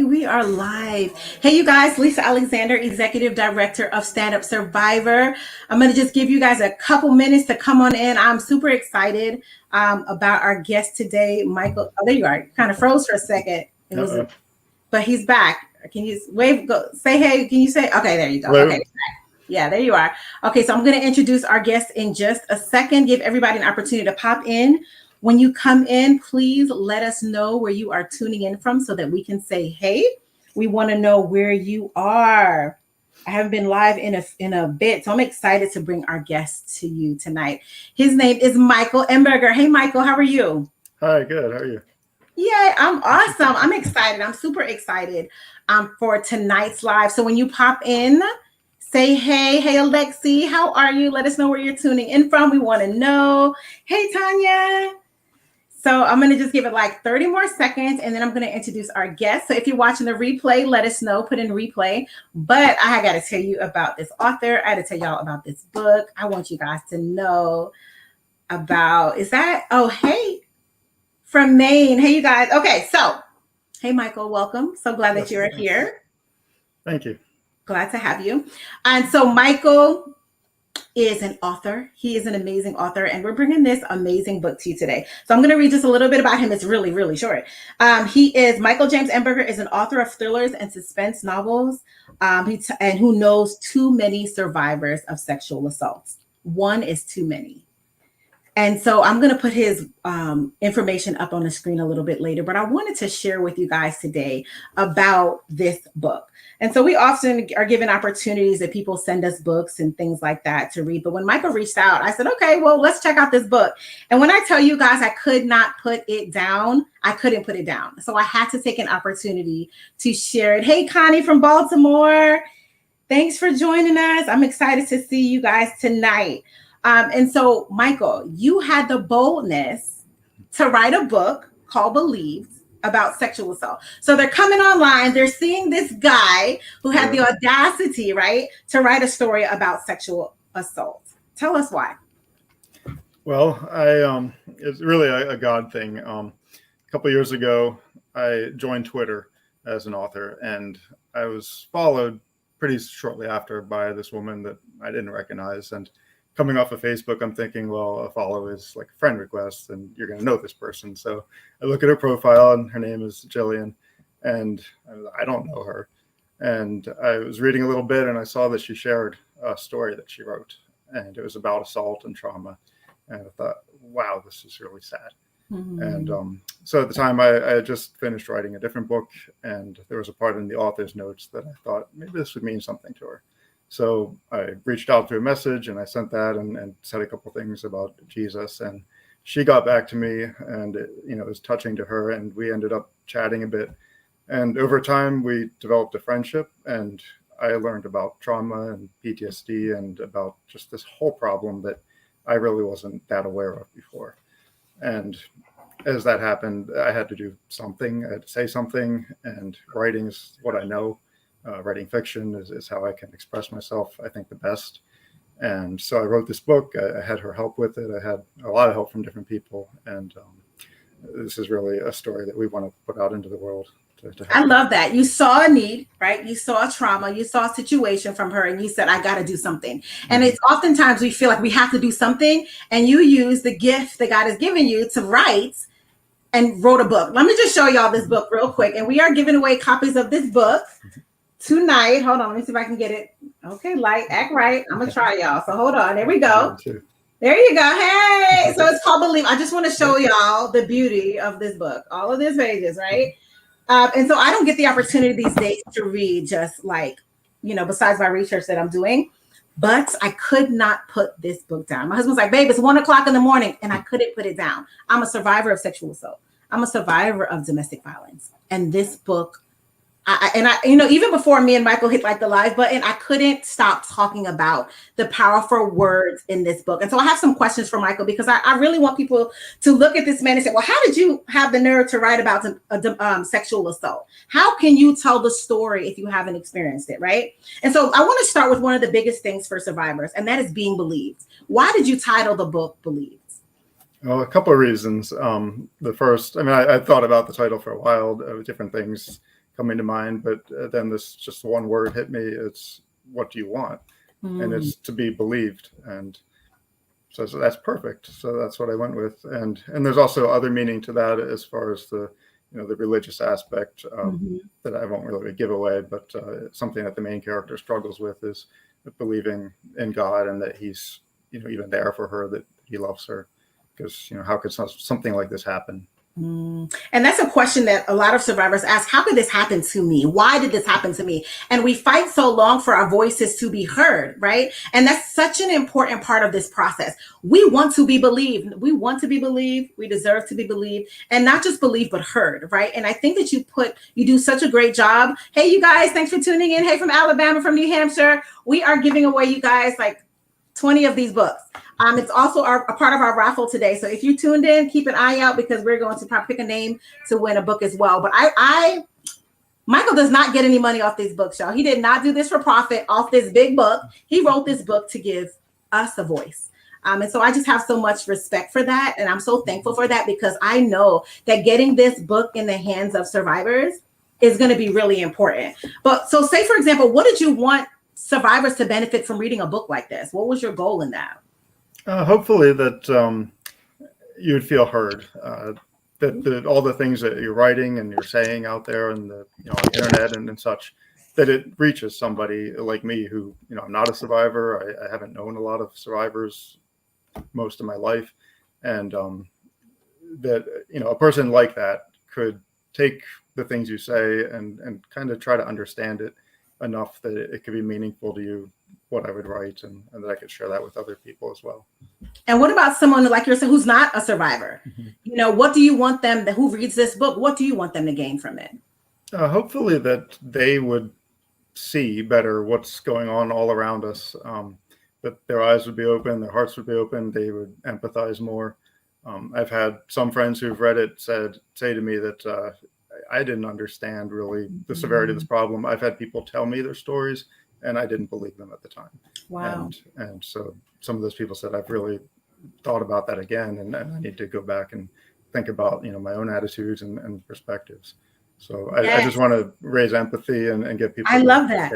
we are live. Hey, you guys, Lisa Alexander, Executive Director of Stand Up Survivor. I'm going to just give you guys a couple minutes to come on in. I'm super excited about our guest today, Michael. Oh, there you are. You kind of froze for a second. But he's back. Can you wave? Go say hey. Can you say? Okay, there you go. Hello. Okay. Yeah, there you are. Okay, so I'm going to introduce our guest in just a second. Give everybody an opportunity to pop in. When you come in, please let us know where you are tuning in from so that we can say, hey, we want to know where you are. I haven't been live in a bit, so I'm excited to bring our guest to you tonight. His name is Michael Emberger. Hey, Michael, how are you? Hi, good. How are you? Yeah, I'm awesome. I'm excited. I'm super excited for tonight's live. So when you pop in, say hey. Hey, Alexi, how are you? Let us know where you're tuning in from. We want to know. Hey, Tanya. So I'm going to just give it like 30 more seconds, and then I'm going to introduce our guest. So if you're watching the replay, let us know, put in replay. But I got to tell you about this author. I got to tell y'all about this book. I want you guys to know about, hey, from Maine. Hey, you guys. Okay, so, hey, Michael, welcome. So glad that you're here. Thank you. Glad to have you. And so Michael is an author. He is an amazing author, and we're bringing this amazing book to you today. So I'm going to read just a little bit about him. It's really, really short. Michael James Emberger is an author of thrillers and suspense novels, and who knows too many survivors of sexual assaults. One is too many. And so I'm going to put his information up on the screen a little bit later, but I wanted to share with you guys today about this book. And so we often are given opportunities that people send us books and things like that to read. But when Michael reached out, I said, okay, well, let's check out this book. And when I tell you guys, I could not put it down. I couldn't put it down. So I had to take an opportunity to share it. Hey, Connie from Baltimore. Thanks for joining us. I'm excited to see you guys tonight. And so, Michael, you had the boldness to write a book called Believed about sexual assault. So they're coming online. They're seeing this guy who had the audacity, right, to write a story about sexual assault. Tell us why. Well, it's really a God thing. A couple of years ago, I joined Twitter as an author, and I was followed pretty shortly after by this woman that I didn't recognize. And coming off of Facebook, I'm thinking, well, a follow is like a friend request, and you're going to know this person. So I look at her profile, and her name is Jillian, and I don't know her. And I was reading a little bit, and I saw that she shared a story that she wrote, and it was about assault and trauma. And I thought, wow, this is really sad. Mm-hmm. And so at the time, I had just finished writing a different book, and there was a part in the author's notes that I thought maybe this would mean something to her. So I reached out through a message, and I sent that and said a couple things about Jesus, and she got back to me, and it was touching to her, and we ended up chatting a bit. And over time, we developed a friendship, and I learned about trauma and PTSD and about just this whole problem that I really wasn't that aware of before. And as that happened, I had to do something. I had to say something, and writing is what I know. Writing fiction is how I can express myself, I think, the best. And so I wrote this book. I had her help with it. I had a lot of help from different people. And this is really a story that we want to put out into the world. I love that. You saw a need, right? You saw a trauma, you saw a situation from her, and you said, I got to do something. And it's oftentimes we feel like we have to do something, and you use the gift that God has given you to write and wrote a book. Let me just show y'all this book real quick. And we are giving away copies of this book tonight. Hold on, let me see if I can get it. Okay, act right. I'm gonna try, y'all. So hold on. There we go. There you go. Hey, so it's called Believe. I just want to show y'all the beauty of this book. All of these pages, right? And so I don't get the opportunity these days to read just besides my research that I'm doing. But I could not put this book down. My husband's like, babe, it's 1:00 in the morning, and I couldn't put it down. I'm a survivor of sexual assault. I'm a survivor of domestic violence. And this book, even before me and Michael hit the live button, I couldn't stop talking about the powerful words in this book. And so I have some questions for Michael, because I really want people to look at this man and say, well, how did you have the nerve to write about sexual assault? How can you tell the story if you haven't experienced it, right? And so I want to start with one of the biggest things for survivors, and that is being believed. Why did you title the book Believed? Well, a couple of reasons. The first, I thought about the title for a while, different things coming to mind, but then this just one word hit me. It's, what do you want? And it's to be believed. And so that's perfect. So that's what I went with. And there's also other meaning to that as far as the, the religious aspect that I won't really give away, but something that the main character struggles with is believing in God and that he's, even there for her, that he loves her. Because, how could something like this happen? And that's a question that a lot of survivors ask. How could this happen to me? Why did this happen to me? And we fight so long for our voices to be heard, right? And that's such an important part of this process. We want to be believed. We want to be believed. We deserve to be believed, and not just believed, but heard, right? And I think that you do such a great job. Hey, you guys, thanks for tuning in. Hey, from Alabama, from New Hampshire, we are giving away, you guys, like 20 of these books. It's also a part of our raffle today. So if you tuned in, keep an eye out, because we're going to probably pick a name to win a book as well. But Michael does not get any money off these books, y'all. He did not do this for profit off this big book. He wrote this book to give us a voice. And so I just have so much respect for that. And I'm so thankful for that, because I know that getting this book in the hands of survivors is going to be really important. But so say, for example, what did you want survivors to benefit from reading a book like this? What was your goal in that? Hopefully that you would feel heard, that all the things that you're writing and you're saying out there and on the internet and such, that it reaches somebody like me who, I'm not a survivor. I haven't known a lot of survivors most of my life. And that, a person like that could take the things you say and kind of try to understand it enough that it could be meaningful to you, what I would write, and that I could share that with other people as well. And what about someone like yourself who's not a survivor? What do you want them, who reads this book, what do you want them to gain from it? Hopefully that they would see better what's going on all around us, that their eyes would be open, their hearts would be open, they would empathize more. I've had some friends who've read it say to me that I didn't understand really the severity of this problem. I've had people tell me their stories and I didn't believe them at the time. Wow. And so some of those people said, I've really thought about that again, and I need to go back and think about, my own attitudes and perspectives. So I just want to raise empathy and get people. I love that.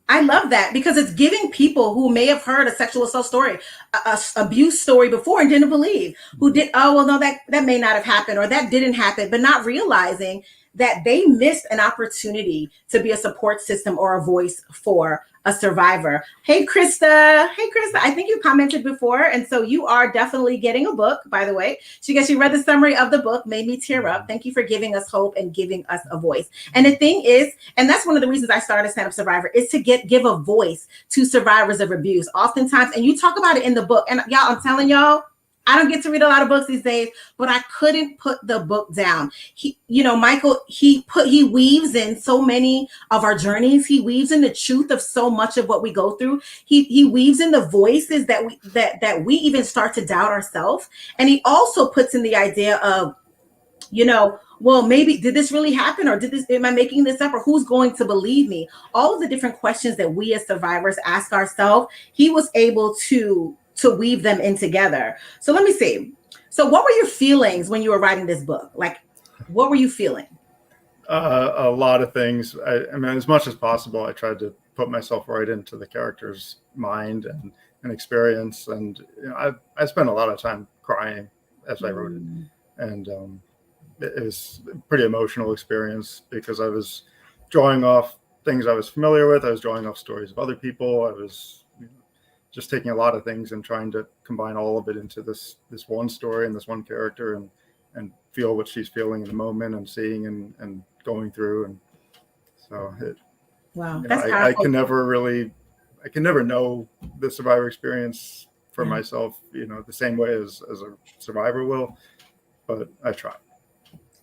I love that, because it's giving people who may have heard a sexual assault story, a abuse story before and didn't believe, who did, oh, well, no, that may not have happened, or that didn't happen, but not realizing that they missed an opportunity to be a support system or a voice for a survivor. Hey, Krista. I think you commented before. And so you are definitely getting a book, by the way. She read the summary of the book, made me tear up. Thank you for giving us hope and giving us a voice. And the thing is, and that's one of the reasons I started Stand Up Survivor, is to give a voice to survivors of abuse. Oftentimes, and you talk about it in the book, and y'all, I'm telling y'all, I don't get to read a lot of books these days, but I couldn't put the book down. Michael, he weaves in so many of our journeys. He weaves in the truth of so much of what we go through. He weaves in the voices that we even start to doubt ourselves. And he also puts in the idea of, well, maybe did this really happen, or am I making this up, or who's going to believe me? All of the different questions that we as survivors ask ourselves, he was able to weave them in together. So let me see. So what were your feelings when you were writing this book? Like, what were you feeling? A lot of things. I mean, as much as possible, I tried to put myself right into the character's mind and experience. And I spent a lot of time crying as I wrote it. And it was a pretty emotional experience, because I was drawing off things I was familiar with. I was drawing off stories of other people. I was just taking a lot of things and trying to combine all of it into this one story and this one character, and feel what she's feeling in the moment and seeing and going through. And so wow, I can never know the survivor experience for myself, the same way as a survivor will, but I try.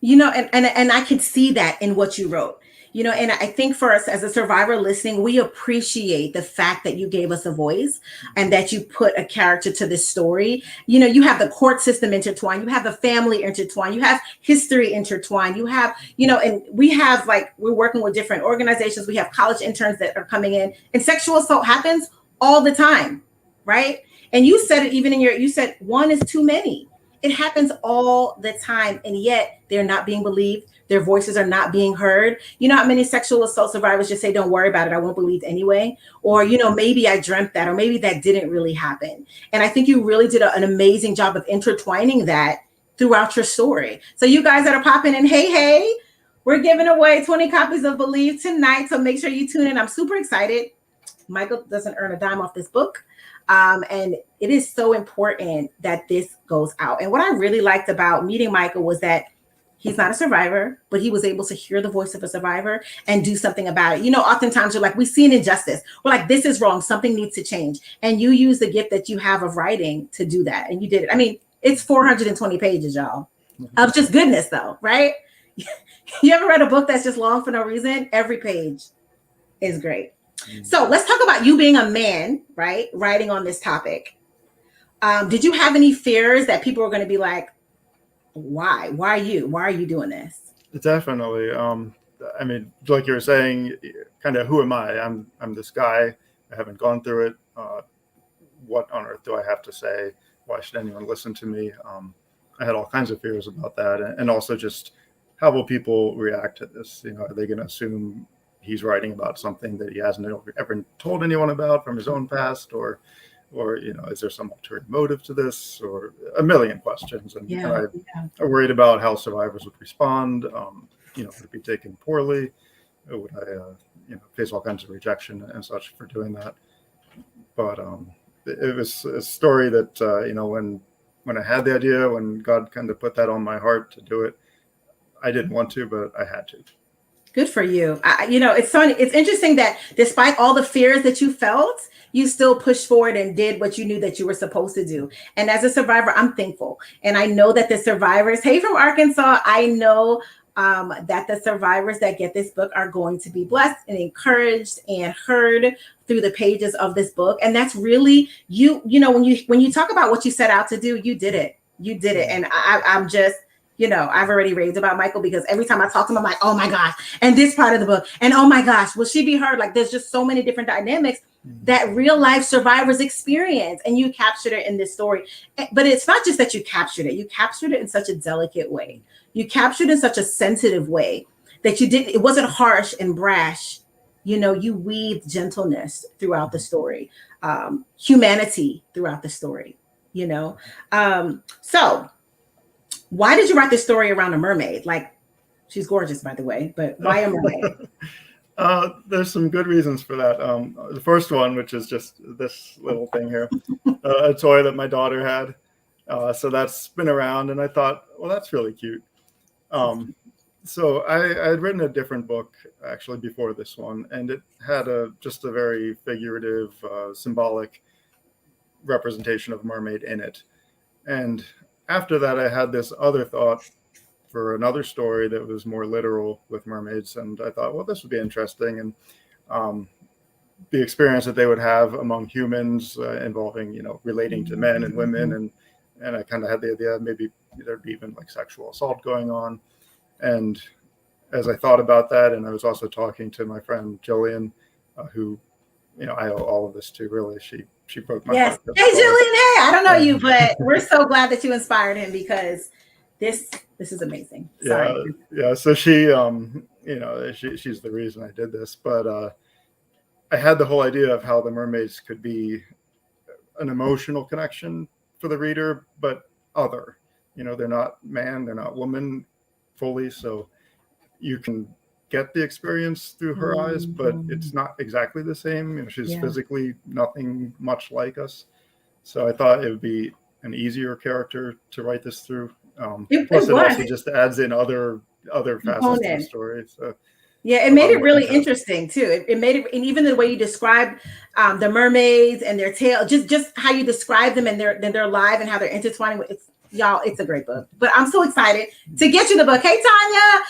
And I can see that in what you wrote. And I think for us as a survivor listening, we appreciate the fact that you gave us a voice and that you put a character to this story. You have the court system intertwined, you have the family intertwined, you have history intertwined, you have, and we have, we're working with different organizations. We have college interns that are coming in, and sexual assault happens all the time, right? And you said it even you said one is too many. It happens all the time, and yet they're not being believed. Their voices are not being heard. You know how many sexual assault survivors just say, don't worry about it, I won't believe anyway? Or, maybe I dreamt that, or maybe that didn't really happen. And I think you really did an amazing job of intertwining that throughout your story. So you guys that are popping in, hey, we're giving away 20 copies of Believe tonight. So make sure you tune in. I'm super excited. Michael doesn't earn a dime off this book. And it is so important that this goes out. And what I really liked about meeting Michael was that he's not a survivor, but he was able to hear the voice of a survivor and do something about it. Oftentimes we're like, we see an injustice. We're like, this is wrong. Something needs to change. And you use the gift that you have of writing to do that. And you did it. I mean, it's 420 pages, y'all, of just goodness, though, right? You ever read a book that's just long for no reason? Every page is great. So let's talk about you being a man, right? Writing on this topic. Did you have any fears that people were going to be like, why? Why are you doing this? Definitely. I mean, like you were saying, kind of, who am I? I'm this guy. I haven't gone through it. What on earth do I have to say? Why should anyone listen to me? I had all kinds of fears about that. And also just, how will people react to this? Are they going to assume he's writing about something that he hasn't ever told anyone about from his own past, or is there some ulterior motive to this, or a million questions? And I'm worried about how survivors would respond. Would it be taken poorly? Would I, face all kinds of rejection and such for doing that? But it was a story that, when I had the idea, when God kind of put that on my heart to do it, I didn't want to, but I had to. Good for you. It's funny. It's interesting that despite all the fears that you felt, you still pushed forward and did what you knew that you were supposed to do. And as a survivor, I'm thankful. And I know that the survivors, hey, from Arkansas, I know that the survivors that get this book are going to be blessed and encouraged and heard through the pages of this book. And that's really when you talk about what you set out to do, you did it. And I'm just, I've already raved about Michael, because every time I talk to him, I'm like, oh my gosh, and this part of the book, and oh my gosh, will she be heard? Like, there's just so many different dynamics that real life survivors experience, and you captured it in this story. But it's not just that you captured it in such a delicate way. You captured it in such a sensitive way that it wasn't harsh and brash. You weaved gentleness throughout the story, humanity throughout the story, so why did you write this story around a mermaid? Like, she's gorgeous, by the way, but why a mermaid? There's some good reasons for that. The first one, which is just this little thing here, a toy that my daughter had. So that's been around, and I thought, well, that's really cute. So I had written a different book actually before this one, and it had just a very figurative, symbolic representation of a mermaid in it. And after that, I had this other thought for another story that was more literal with mermaids. And I thought, well, this would be interesting. And the experience that they would have among humans involving, relating to men and women. And I kind of had the idea maybe there'd be even like sexual assault going on. And as I thought about that, and I was also talking to my friend Jillian, who, I owe all of this to, really. She broke my heart. Hey, Jillian, hey, I don't know you, but we're so glad that you inspired him, because this is amazing. Sorry. Yeah. So she, she's the reason I did this. But I had the whole idea of how the mermaids could be an emotional connection for the reader, but other. They're not man, they're not woman fully. So you can get the experience through her eyes, but it's not exactly the same. She's physically nothing much like us. So I thought it would be an easier character to write this through. Plus, it also just adds in other facets of the story. So it made it really interesting too. It made it, and even the way you describe the mermaids and their tail, just how you describe them and their life and how they're intertwining with it's. Y'all, it's a great book. But I'm so excited to get you the book. Hey, Tanya,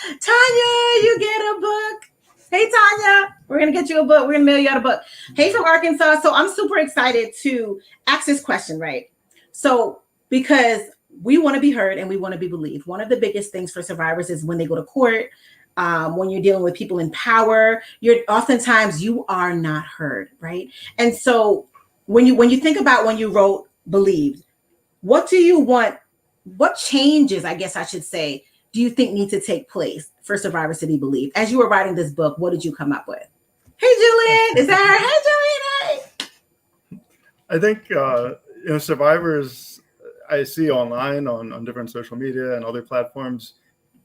you get a book. Hey, Tanya, we're going to get you a book. We're going to mail you out a book. Hey, from Arkansas. So I'm super excited to ask this question, right? So, because we want to be heard and we want to be believed. One of the biggest things for survivors is when they go to court, when you're dealing with people in power, oftentimes you are not heard, right? And so when you think about when you wrote Believed, what do you want what changes, I guess I should say, do you think need to take place for survivors to be believed? As you were writing this book, what did you come up with? Hey, Julian, is that her? Hey, Julian. I think survivors I see online on different social media and other platforms.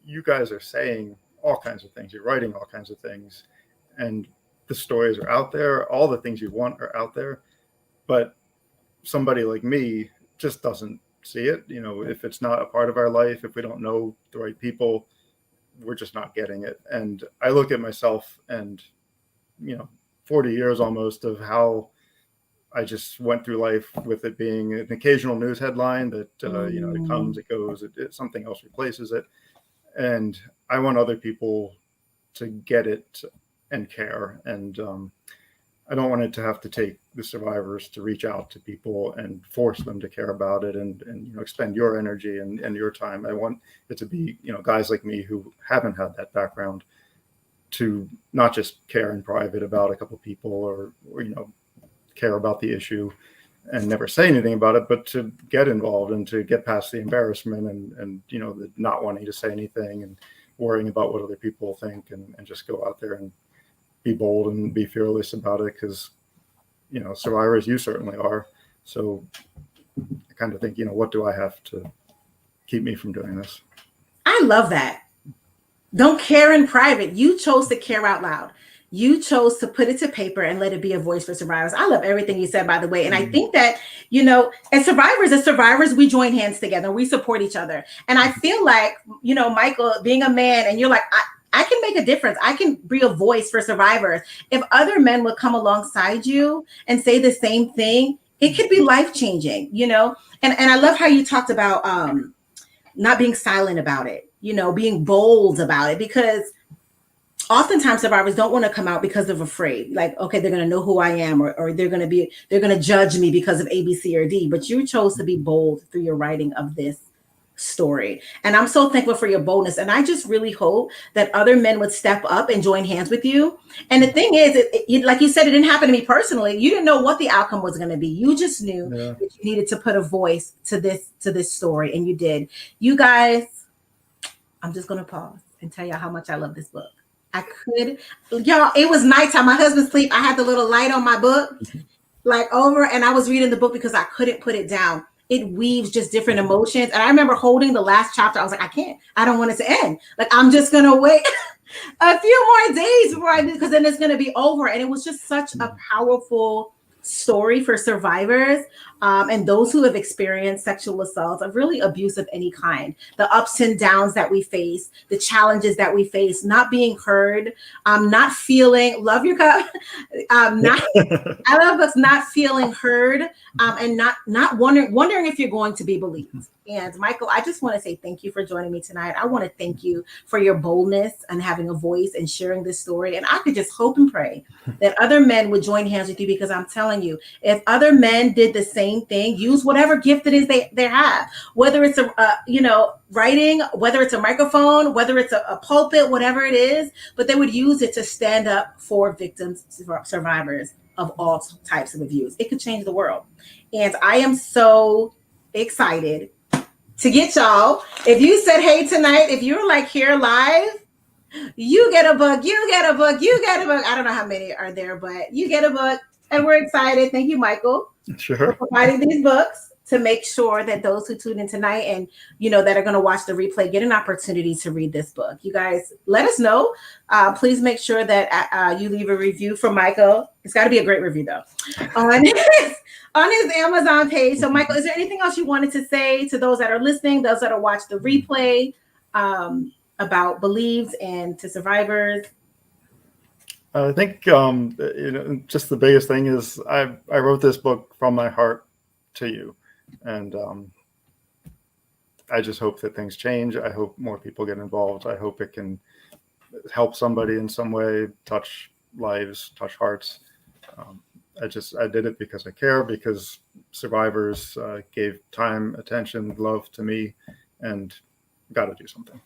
You guys are saying all kinds of things. You're writing all kinds of things, and the stories are out there. All the things you want are out there, but somebody like me just doesn't see it. If it's not a part of our life, if we don't know the right people, we're just not getting it. And I look at myself and 40 years almost of how I just went through life with it being an occasional news headline that it comes, it goes, something else replaces it. And I want other people to get it and care. And I don't want it to have to take the survivors to reach out to people and force them to care about it and expend your energy and your time. I want it to be guys like me who haven't had that background to not just care in private about a couple people or care about the issue and never say anything about it, but to get involved and to get past the embarrassment and the not wanting to say anything and worrying about what other people think and just go out there and be bold and be fearless about it. Because survivors, you certainly are. So I kind of think, what do I have to keep me from doing this? I love that. Don't care in private. You chose to care out loud. You chose to put it to paper and let it be a voice for survivors. I love everything you said, by the way. And I think that, as survivors, we join hands together. We support each other. And I feel like, Michael, being a man, and you're like, I can make a difference. I can be a voice for survivors. If other men would come alongside you and say the same thing, it could be life-changing, And I love how you talked about not being silent about it, being bold about it, because oftentimes survivors don't want to come out because of afraid. Like, okay, they're going to know who I am, or they're going to judge me because of A, B, C, or D. But you chose to be bold through your writing of this story. And I'm so thankful for your boldness. And I just really hope that other men would step up and join hands with you. And the thing is, like you said, it didn't happen to me personally. You didn't know what the outcome was going to be. You just knew that you needed to put a voice to this story, and you did. You guys, I'm just going to pause and tell y'all how much I love this book. Y'all, it was nighttime. My husband sleep. I had the little light on my book, and I was reading the book because I couldn't put it down. It weaves just different emotions. And I remember holding the last chapter. I was like, I don't want it to end. Like, I'm just going to wait a few more days before I do, because then it's going to be over. And it was just such a powerful story for survivors and those who have experienced sexual assault, of really abuse of any kind, the ups and downs that we face, the challenges that we face, not being heard, not feeling, love your cup, I love us not feeling heard, and not wondering if you're going to be believed. And Michael, I just want to say thank you for joining me tonight. I want to thank you for your boldness and having a voice and sharing this story. And I could just hope and pray that other men would join hands with you, because I'm telling you, if other men did the same thing, use whatever gift it is they have, whether it's writing, whether it's a microphone, whether it's a pulpit, whatever it is, but they would use it to stand up for victims, survivors of all types of abuse. It could change the world. And I am so excited to get y'all. If you said hey tonight, if you're like here live, you get a book, you get a book, you get a book. I don't know how many are there, but you get a book, and we're excited. Thank you, Michael, for providing these books to make sure that those who tune in tonight and that are going to watch the replay get an opportunity to read this book. You guys, let us know. Please make sure that you leave a review for Michael. It's got to be a great review though on his Amazon page. So Michael, is there anything else you wanted to say to those that are listening, those that are watch the replay, about Believed and to survivors? I think just the biggest thing is I wrote this book from my heart to you, and I just hope that things change. I hope more people get involved. I hope it can help somebody in some way, touch lives, touch hearts. I did it because I care, because survivors gave time, attention, love to me, and got to do something.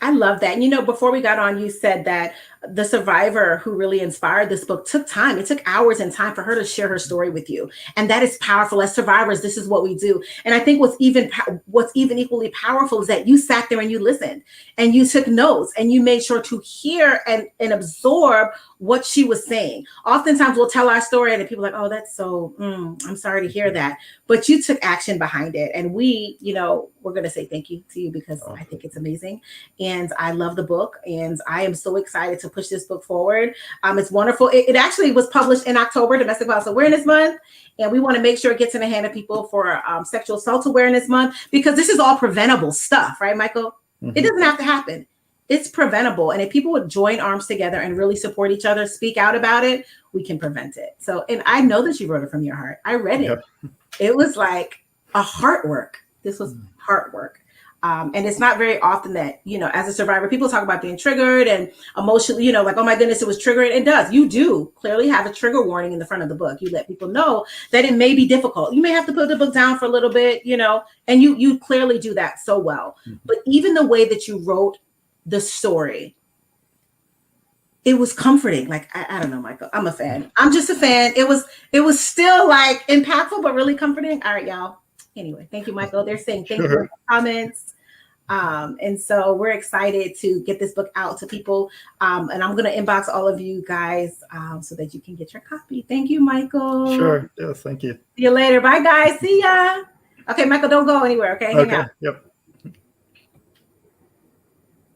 I love that. Before we got on, you said that the survivor who really inspired this book took time. It took hours and time for her to share her story with you. And that is powerful. As survivors, this is what we do. And I think what's even equally powerful is that you sat there and you listened and you took notes and you made sure to hear and absorb what she was saying. Oftentimes we'll tell our story and people are like, oh, that's so, I'm sorry to hear that. But you took action behind it. And we, we're going to say thank you to you because I think it's amazing. And I love the book. And I am so excited to push this book forward. It's wonderful. It actually was published in October, Domestic Violence Awareness Month. And we want to make sure it gets in the hand of people for Sexual Assault Awareness Month, because this is all preventable stuff, right, Michael? It doesn't have to happen. It's preventable. And if people would join arms together and really support each other, speak out about it, we can prevent it. So, and I know that you wrote it from your heart. I read it. Yep. It was like a heart work. This was heart work. And it's not very often that, as a survivor, people talk about being triggered and emotionally, like, oh my goodness, it was triggering. It does. You do clearly have a trigger warning in the front of the book. You let people know that it may be difficult. You may have to put the book down for a little bit, and you clearly do that so well. But even the way that you wrote the story, it was comforting. Like, I don't know, Michael, I'm a fan. I'm just a fan. It was still like impactful, but really comforting. All right, y'all. Anyway, thank you, Michael. They're saying thank you in the comments. And so we're excited to get this book out to people. And I'm going to inbox all of you guys so that you can get your copy. Thank you, Michael. Sure. Yes, thank you. See you later. Bye, guys. See ya. Okay, Michael, don't go anywhere. Okay, hang out. Yep.